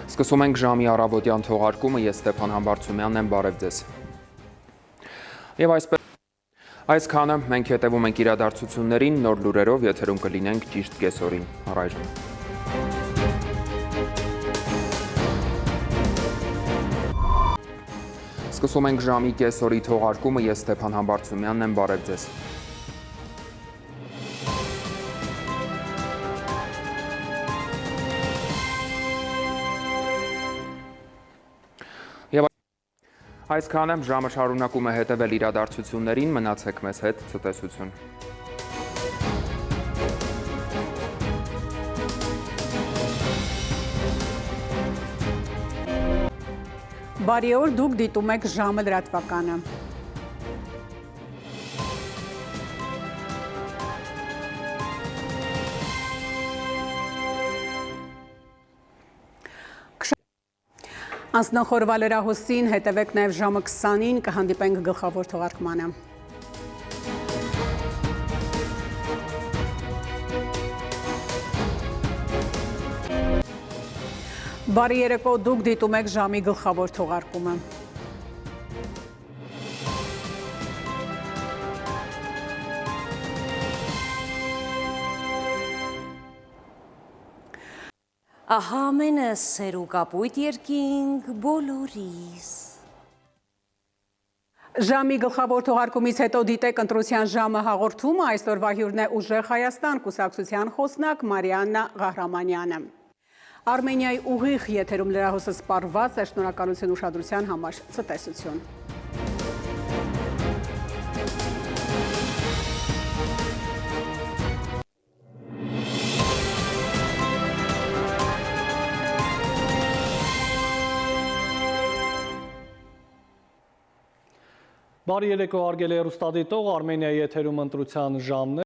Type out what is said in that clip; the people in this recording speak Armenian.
Սկսում ենք ժամի առավոտյան թողարկումը, ես Ստեփան Համբարձումյանն եմ, բարև ձեզ։ Եվ այսքանը մենք հետևում ենք իրադարձություններին, նոր լուրերով եթերում կլինենք ճիշտ կեսօրին, առայժմ։ Սկսում ենք ժամի կեսօրի թողարկումը, ես Ստեփան Համբարձումյանն եմ, բարև ձեզ։ Այսքանը ժամը շարունակում է հետևել իրադարձություններին, մնացեք մեզ հետ, ցտեսություն։ Բարի օր, դուք դիտում եք ժամը լրատվականը։ Անձնախորվա լրահոսին հետևեք նաև ժամը 20-ին, կհանդիպենք գլխավոր թողարկմանը։ Բարի երեկո, դուք դիտում եք ժամի գլխավոր թողարկումը։ Ահա ամենը սերուկապույտ երկինք բոլորիս։ Ժամի գլխավոր թողարկումից հետո դիտեք ընտրության ժամը հաղորդումը, այսօրվա հյուրն է Ուժեղ Հայաստան կուսակցության խոսնակ Մարիաննա Ղահրամանյանը։ Արմենիայի ուղիղ եթերում լրահոսը սպառված է, շնորհակալություն ուշադրության համար, ցտեսություն։ Բարի երեկո, հարգելի հեռուստադիտող, Արմենիայի եթերում ընտրության ժամն է։